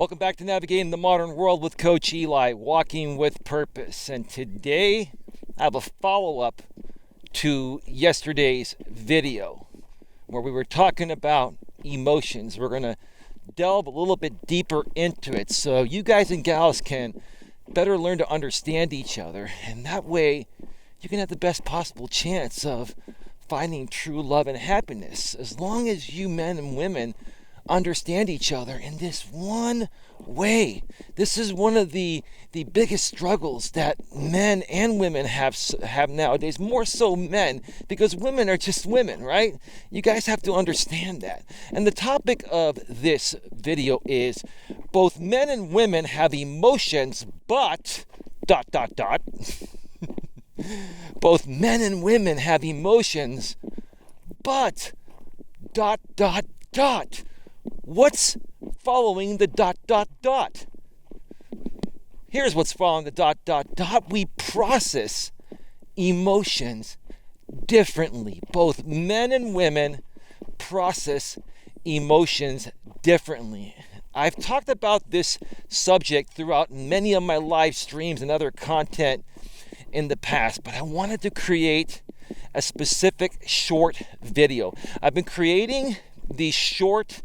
Welcome back to Navigating the Modern World with Coach Eli, Walking with Purpose. And today I have a follow-up to yesterday's video where we were talking about emotions. We're going to delve a little bit deeper into it so you guys and gals can better learn to understand each other. And that way you can have the best possible chance of finding true love and happiness as long as you men and women understand each other in this one way. This is one of the biggest struggles that men and women have nowadays, more so men, because women are just women, right? You guys have to understand that. And the topic of this video is both men and women have emotions, but ... both men and women have emotions, but ... What's following the ... Here's what's following the ... We process emotions differently. Both men and women process emotions differently. I've talked about this subject throughout many of my live streams and other content in the past, but I wanted to create a specific short video. I've been creating these short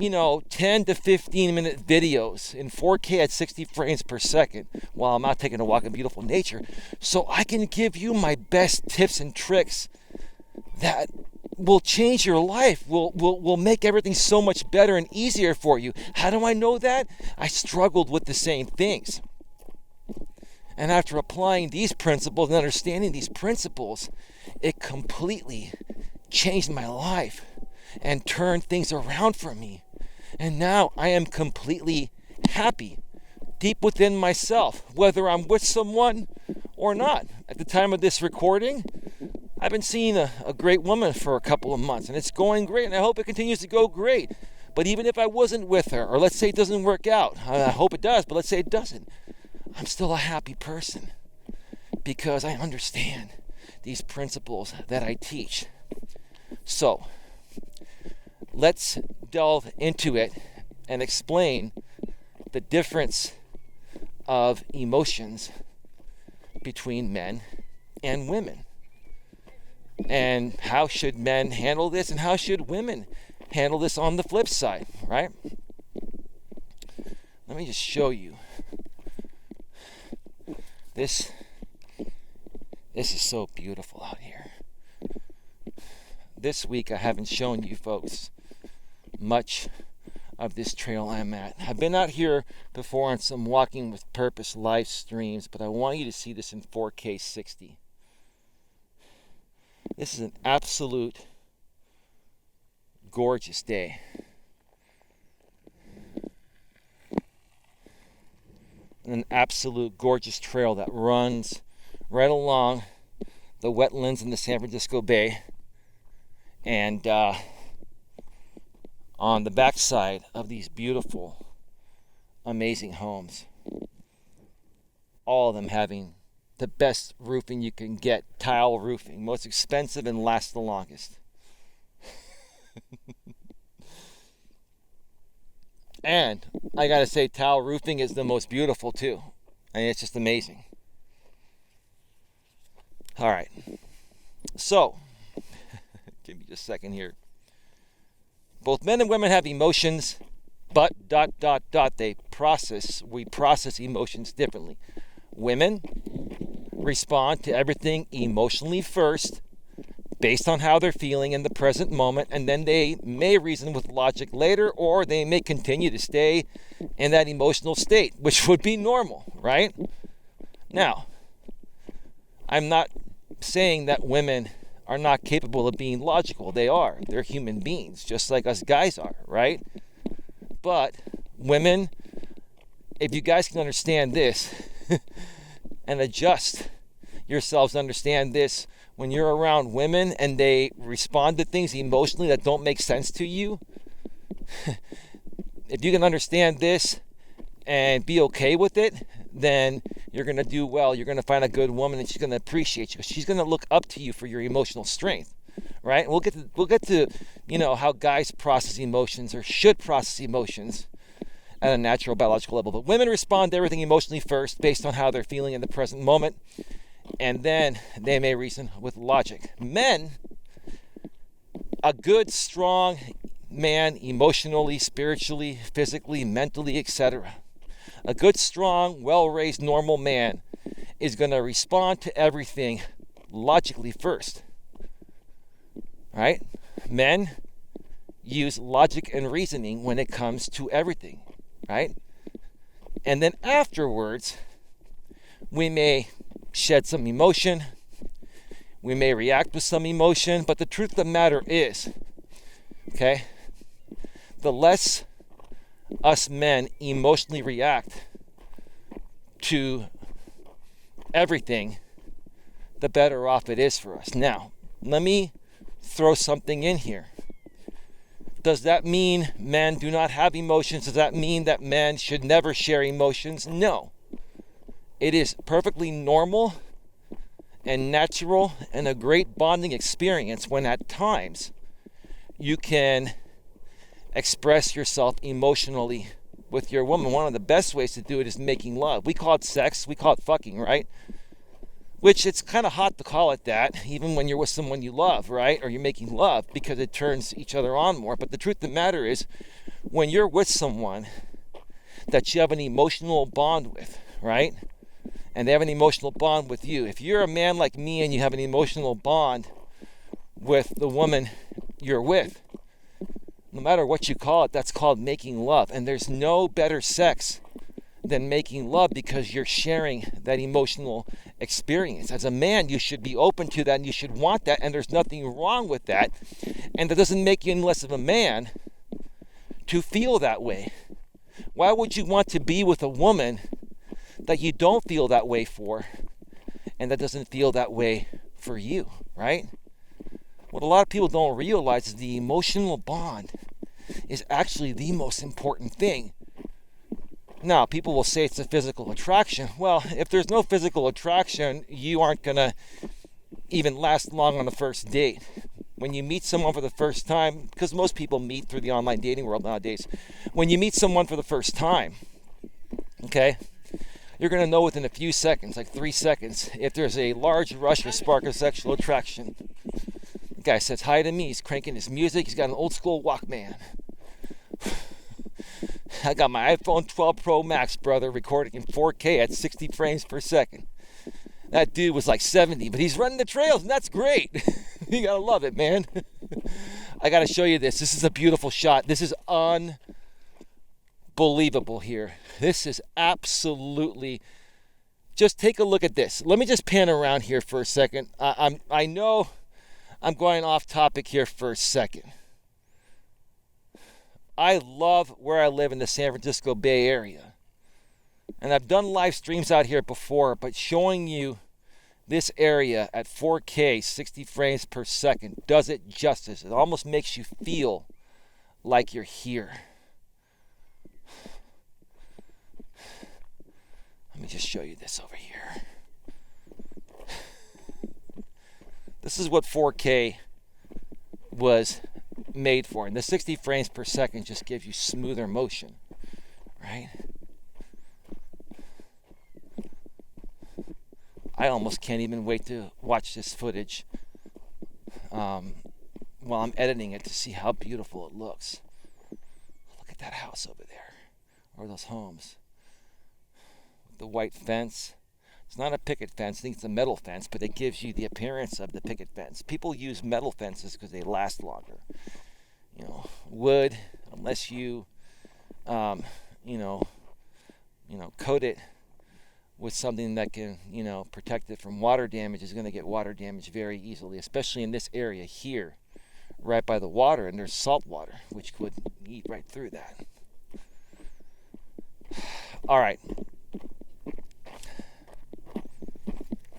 10 to 15 minute videos in 4K at 60 frames per second while I'm out taking a walk in beautiful nature, so I can give you my best tips and tricks that will change your life, will make everything so much better and easier for you. How do I know that? I struggled with the same things. And after applying these principles and understanding these principles, it completely changed my life and turned things around for me. And now I am completely happy deep within myself, whether I'm with someone or not. At the time of this recording, I've been seeing a great woman for a couple of months, and it's going great, and I hope it continues to go great. But even if I wasn't with her, or let's say it doesn't work out, I hope it does, but let's say it doesn't, I'm still a happy person because I understand these principles that I teach. So, let's delve into it and explain the difference of emotions between men and women. And how should men handle this and how should women handle this on the flip side, right? Let me just show you. This is so beautiful out here. This week I haven't shown you folks much of this trail I'm at. I've been out here before on some Walking with Purpose live streams, but I want you to see this in 4K 60. This is an absolute gorgeous day. An absolute gorgeous trail that runs right along the wetlands in the San Francisco Bay and on the backside of these beautiful, amazing homes. All of them having the best roofing you can get, tile roofing, most expensive and lasts the longest. And I gotta say, tile roofing is the most beautiful too. I mean, it's just amazing. All right, so give me just a second here. Both men and women have emotions, but ... we process emotions differently. Women respond to everything emotionally first, based on how they're feeling in the present moment, and then they may reason with logic later, or they may continue to stay in that emotional state, which would be normal, right? Now, I'm not saying that women are not capable of being logical. They are. They're human beings, just like us guys are, right? But women, if you guys can understand this and adjust yourselves to understand this, when you're around women and they respond to things emotionally that don't make sense to you, if you can understand this and be okay with it, then you're going to do well. You're going to find a good woman, and she's going to appreciate you. She's going to look up to you for your emotional strength, right? We'll get to how guys process emotions or should process emotions at a natural biological level. But women respond to everything emotionally first based on how they're feeling in the present moment, and then they may reason with logic. Men, a good, strong man, emotionally, spiritually, physically, mentally, etc. A good, strong, well-raised, normal man is going to respond to everything logically first. Right? Men use logic and reasoning when it comes to everything. Right? And then afterwards, we may shed some emotion. We may react with some emotion. But the truth of the matter is, okay, the less us men emotionally react to everything, the better off it is for us. Now, let me throw something in here. Does that mean men do not have emotions? Does that mean that men should never share emotions? No. It is perfectly normal and natural and a great bonding experience when at times you can express yourself emotionally with your woman. One of the best ways to do it is making love. We call it sex, we call it fucking, right? Which it's kind of hot to call it that, even when you're with someone you love, right? Or you're making love, because it turns each other on more. But the truth of the matter is, when you're with someone that you have an emotional bond with, right? And they have an emotional bond with you. If you're a man like me and you have an emotional bond with the woman you're with, no matter what you call it, that's called making love. And there's no better sex than making love, because you're sharing that emotional experience. As a man, you should be open to that and you should want that, and there's nothing wrong with that. And that doesn't make you any less of a man to feel that way. Why would you want to be with a woman that you don't feel that way for, and that doesn't feel that way for you, right? What a lot of people don't realize is the emotional bond is actually the most important thing. Now, people will say it's a physical attraction. Well, if there's no physical attraction, you aren't going to even last long on the first date. When you meet someone for the first time, because most people meet through the online dating world nowadays, when you meet someone for the first time, okay, you're going to know within a few seconds, like 3 seconds, if there's a large rush or spark of sexual attraction. The guy says hi to me, he's cranking his music, he's got an old school Walkman. I got my iPhone 12 Pro Max, brother, recording in 4K at 60 frames per second. That dude was like 70, but he's running the trails, and that's great. You gotta love it, man. I gotta show you this. This is a beautiful shot. This is unbelievable here. This is absolutely... Just take a look at this. Let me just pan around here for a second. I know I'm going off topic here for a second. I love where I live in the San Francisco Bay Area. And I've done live streams out here before, but showing you this area at 4K, 60 frames per second, does it justice. It almost makes you feel like you're here. Let me just show you this over here. This is what 4K was made for, and the 60 frames per second just gives you smoother motion, right? I almost can't even wait to watch this footage while I'm editing it to see how beautiful it looks. Look at that house over there, or those homes. The white fence. It's not a picket fence. I think it's a metal fence, but it gives you the appearance of the picket fence. People use metal fences because they last longer. You know, wood, unless you, coat it with something that can, protect it from water damage, is going to get water damage very easily, especially in this area here, right by the water, and there's salt water, which would eat right through that. All right.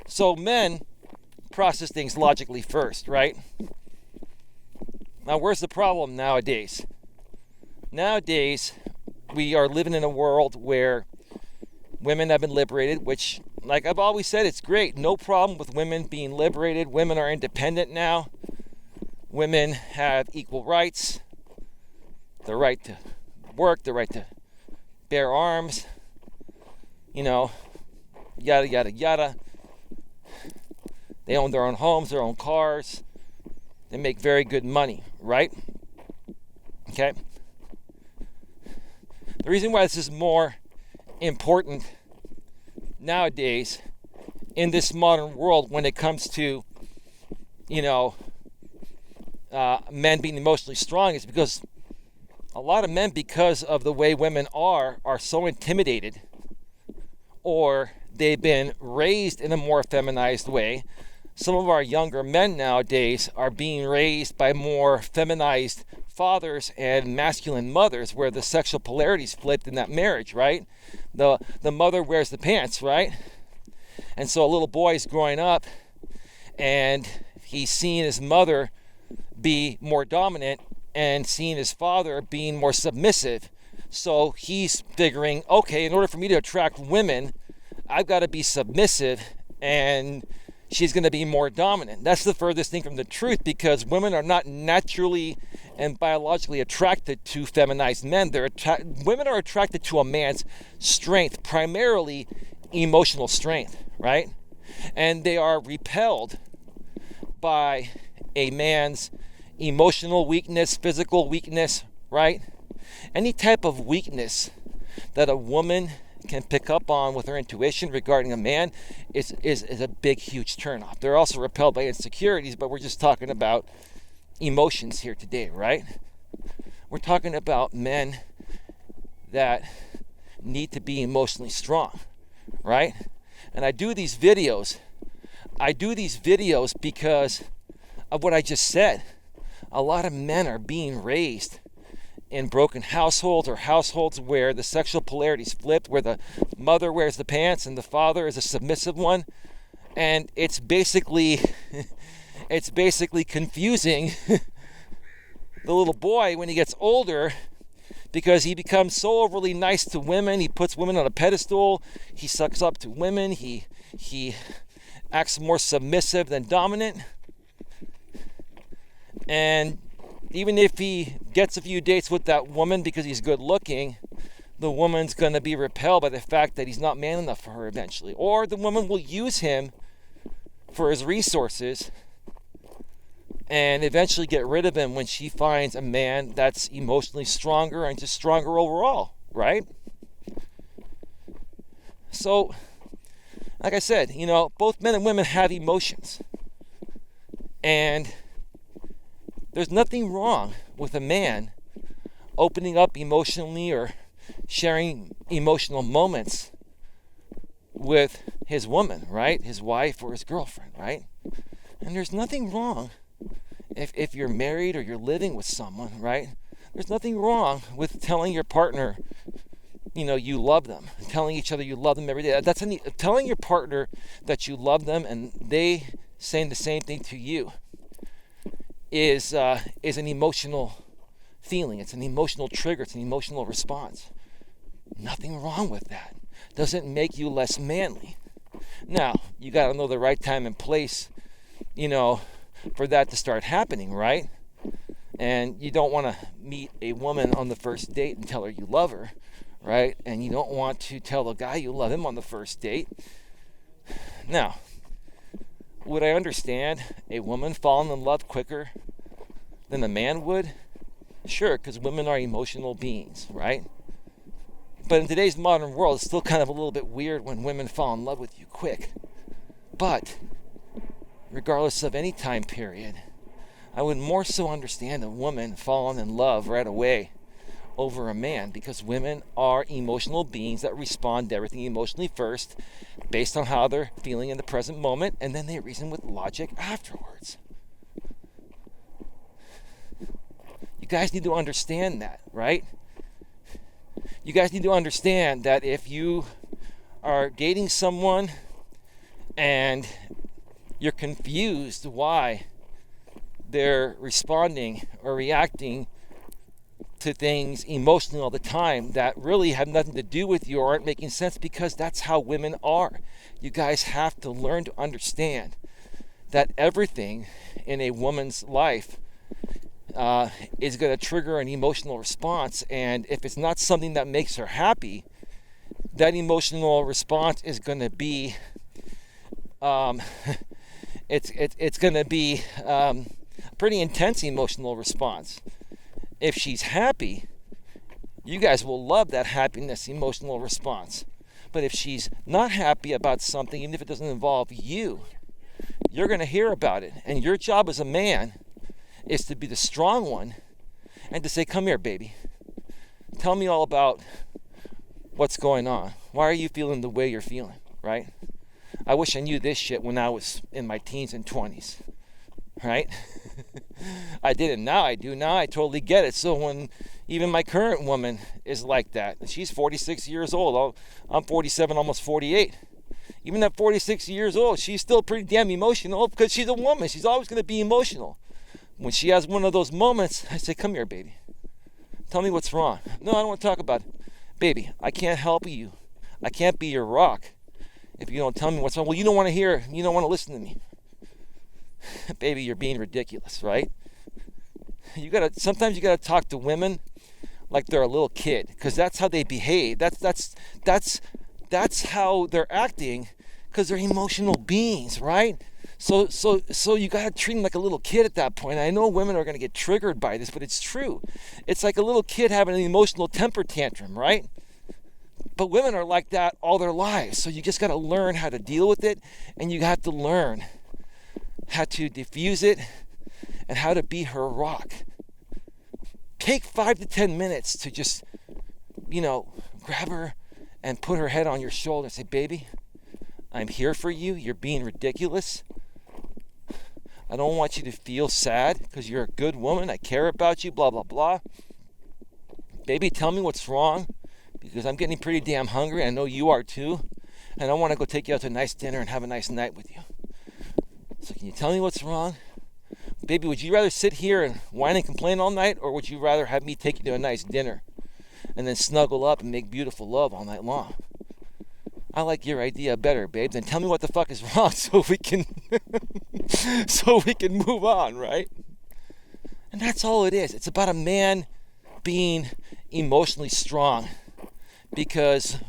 So men process things logically first, right? Now, where's the problem nowadays? Nowadays, we are living in a world where women have been liberated, which, like I've always said, it's great. No problem with women being liberated. Women are independent now. Women have equal rights. The right to work, the right to bear arms, yada, yada, yada. They own their own homes, their own cars. They make very good money, right? Okay? The reason why this is more important nowadays in this modern world when it comes to, men being emotionally strong is because a lot of men, because of the way women are so intimidated, or they've been raised in a more feminized way. Some of our younger men nowadays are being raised by more feminized fathers and masculine mothers, where the sexual polarity is flipped in that marriage, right? The mother wears the pants, right? And so a little boy is growing up and he's seeing his mother be more dominant and seeing his father being more submissive. So he's figuring, okay, in order for me to attract women, I've got to be submissive and she's going to be more dominant. That's the furthest thing from the truth, because women are not naturally and biologically attracted to feminized men. Women are attracted to a man's strength, primarily emotional strength, right? And they are repelled by a man's emotional weakness, physical weakness, right? Any type of weakness that a woman can pick up on with her intuition regarding a man is a big, huge turnoff. They're also repelled by insecurities, but we're just talking about emotions here today, right? We're talking about men that need to be emotionally strong, right? And I do these videos because of what I just said. A lot of men are being raised in broken households, or households where the sexual polarity is flipped, where the mother wears the pants and the father is a submissive one. And it's basically confusing the little boy when he gets older, because he becomes so overly nice to women. He puts women on a pedestal. He sucks up to women. He acts more submissive than dominant. And even if he gets a few dates with that woman because he's good looking, the woman's going to be repelled by the fact that he's not man enough for her eventually. Or the woman will use him for his resources and eventually get rid of him when she finds a man that's emotionally stronger and just stronger overall, right? So, like I said, both men and women have emotions. And there's nothing wrong with a man opening up emotionally or sharing emotional moments with his woman, right? His wife or his girlfriend, right? And there's nothing wrong if you're married or you're living with someone, right? There's nothing wrong with telling your partner, you love them, telling each other you love them every day. Telling your partner that you love them and they saying the same thing to you is an emotional feeling. It's an emotional trigger. It's an emotional response. Nothing wrong with that. Doesn't make you less manly. Now, you got to know the right time and place, for that to start happening, right? And you don't want to meet a woman on the first date and tell her you love her, right? And you don't want to tell a guy you love him on the first date. Now, would I understand a woman falling in love quicker than a man would? Sure, because women are emotional beings, right? But in today's modern world, it's still kind of a little bit weird when women fall in love with you quick. But regardless of any time period, I would more so understand a woman falling in love right away over a man, because women are emotional beings that respond to everything emotionally first, based on how they're feeling in the present moment, and then they reason with logic afterwards. You guys need to understand that, right? You guys need to understand that if you are dating someone and you're confused why they're responding or reacting to things emotionally all the time that really have nothing to do with you or aren't making sense, because that's how women are. You guys have to learn to understand that everything in a woman's life, is going to trigger an emotional response. And if it's not something that makes her happy, that emotional response is going to be it's going to be a pretty intense emotional response. If she's happy, you guys will love that happiness emotional response. But if she's not happy about something, even if it doesn't involve you, you're going to hear about it. And your job as a man is to be the strong one and to say, come here, baby. Tell me all about what's going on. Why are you feeling the way you're feeling, right? I wish I knew this shit when I was in my teens and 20s, right? I didn't. Now I do. Now I totally get it. So when even my current woman is like that, she's 46 years old. I'm 47, almost 48. Even at 46 years old, she's still pretty damn emotional because she's a woman. She's always going to be emotional. When she has one of those moments, I say, come here, baby. Tell me what's wrong. No, I don't want to talk about it. Baby, I can't help you. I can't be your rock if you don't tell me what's wrong. Well, you don't want to hear. You don't want to listen to me. Baby, you're being ridiculous, right? Sometimes you gotta talk to women like they're a little kid, because that's how they behave. That's how they're acting, because they're emotional beings, right? So you gotta treat them like a little kid at that point. I know women are gonna get triggered by this, but it's true. It's like a little kid having an emotional temper tantrum, right? But women are like that all their lives. So you just gotta learn how to deal with it, and you have to learn how to diffuse it and how to be her rock. Take 5 to 10 minutes to just, grab her and put her head on your shoulder and say, baby, I'm here for you. You're being ridiculous. I don't want you to feel sad because you're a good woman. I care about you, blah, blah, blah. Baby, tell me what's wrong, because I'm getting pretty damn hungry. I know you are too. And I want to go take you out to a nice dinner and have a nice night with you. So can you tell me what's wrong? Baby, would you rather sit here and whine and complain all night, or would you rather have me take you to a nice dinner and then snuggle up and make beautiful love all night long? I like your idea better, babe. Then tell me what the fuck is wrong so we can move on, right? And that's all it is. It's about a man being emotionally strong, because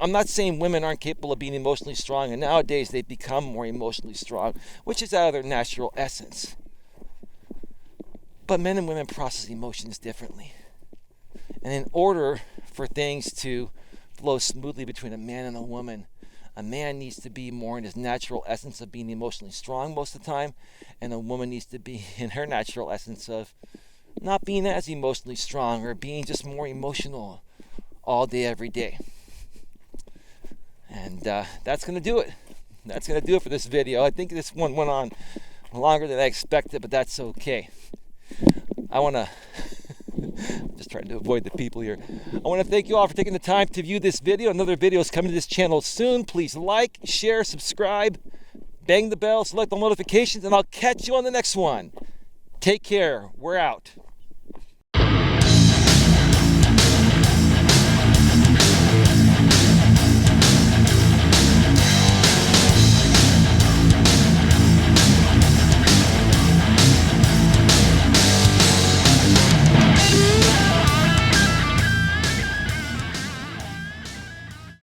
I'm not saying women aren't capable of being emotionally strong, and nowadays they've become more emotionally strong, which is out of their natural essence. But men and women process emotions differently. And in order for things to flow smoothly between a man and a woman, a man needs to be more in his natural essence of being emotionally strong most of the time, and a woman needs to be in her natural essence of not being as emotionally strong, or being just more emotional all day, every day. And that's going to do it. That's going to do it for this video. I think this one went on longer than I expected, but that's okay. I want to, just trying to avoid the people here. I want to thank you all for taking the time to view this video. Another video is coming to this channel soon. Please like, share, subscribe, bang the bell, select all notifications, and I'll catch you on the next one. Take care. We're out.